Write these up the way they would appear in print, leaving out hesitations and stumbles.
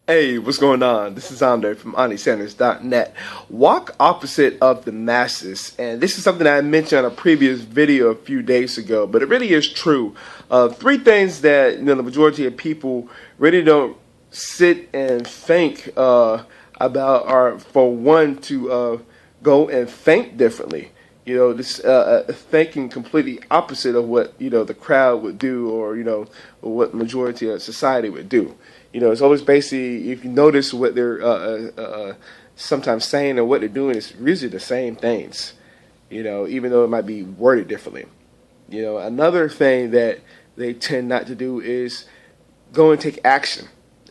Hey, what's going on? This is Andre from AndySanders.net. Walk opposite of the masses. And this is something I mentioned on a previous video a few days ago, but it really is true. Three things that the majority of people really don't sit and think about are, for one, to go and think differently. This thinking completely opposite of what the crowd would do, or what majority of society would do. It's always basically, if you notice what they're sometimes saying and what they're doing, it's usually the same things. Even though it might be worded differently. Another thing that they tend not to do is go and take action.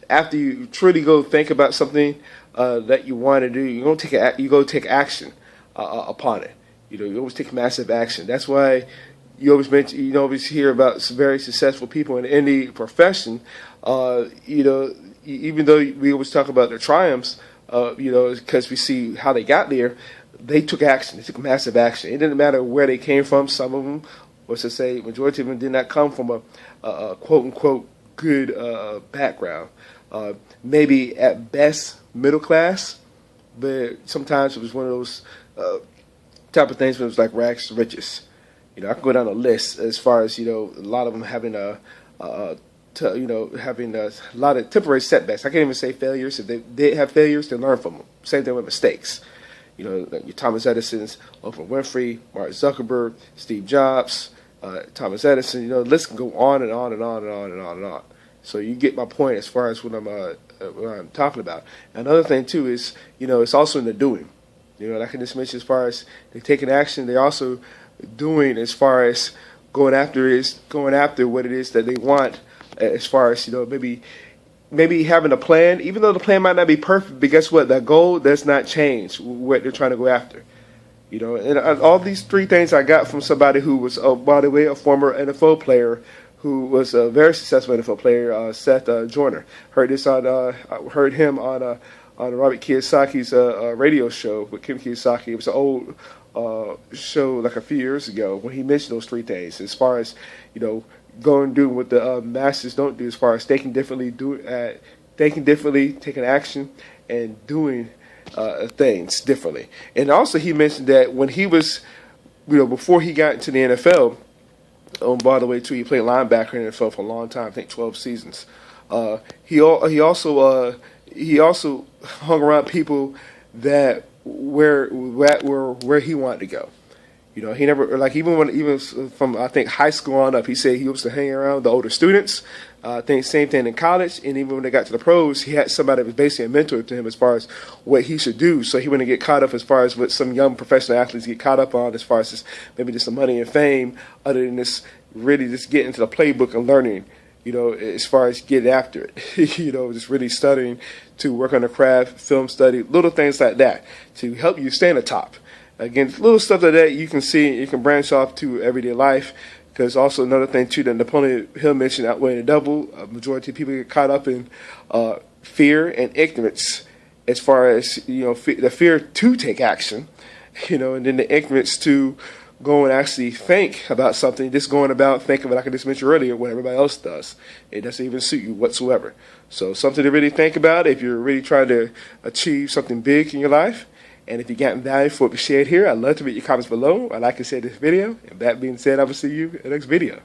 After you truly go think about something that you want to do, you go take action upon it. You always take massive action. That's why you always hear about some very successful people in any profession. Even though we always talk about their triumphs, because we see how they got there, they took action. They took massive action. It didn't matter where they came from. Some of them, or to say, majority of them did not come from a quote unquote good background. Maybe at best middle class, but sometimes it was one of those type of things when it was like rags to riches. I can go down a list as far as a lot of them having having a lot of temporary setbacks. I can't even say failures. If they did have failures, they learn from them. Same thing with mistakes. Your Thomas Edison's, Oprah Winfrey, Mark Zuckerberg, Steve Jobs, Thomas Edison. The list can go on and on and on and on and on and on. So you get my point as far as what I'm talking about. Another thing too is it's also in the doing. Like I just mentioned, as far as they taking action, they're also doing as far as going after what it is that they want. As far as maybe having a plan, even though the plan might not be perfect, but guess what? That goal does not change what they're trying to go after. And all these three things I got from somebody who was, by the way, a former NFL player who was a very successful NFL player, Seth Joyner. Heard him on Robert Kiyosaki's radio show with Kim Kiyosaki. It was an old show like a few years ago when he mentioned those three things. As far as go and do what the masses don't do, as far as thinking differently, taking action, and doing things differently. And also he mentioned that when he was, before he got into the NFL, by the way, too, he played linebacker in the NFL for a long time, I think 12 seasons. He also hung around people that where he wanted to go. He never, even from I think high school on up, he said he used to hang around the older students. I think same thing in college, and even when they got to the pros, he had somebody that was basically a mentor to him as far as what he should do, so he wouldn't get caught up as far as what some young professional athletes get caught up on, as far as maybe just the money and fame, other than this really just getting into the playbook and learning. As far as getting after it, just really studying to work on the craft, film study, little things like that to help you stay on the top. Again, little stuff like that you can see, you can branch off to everyday life. Because also another thing too that Napoleon Hill mentioned, outweighing the double, a majority of people get caught up in fear and ignorance, as far as the fear to take action, and then the ignorance to go and actually think about something, just going about thinking, like I just mentioned earlier, what everybody else does. It doesn't even suit you whatsoever. So something to really think about if you're really trying to achieve something big in your life. And if you got value for what we shared here, I'd love to read your comments below. I'd like to share this video. And that being said, I will see you in the next video.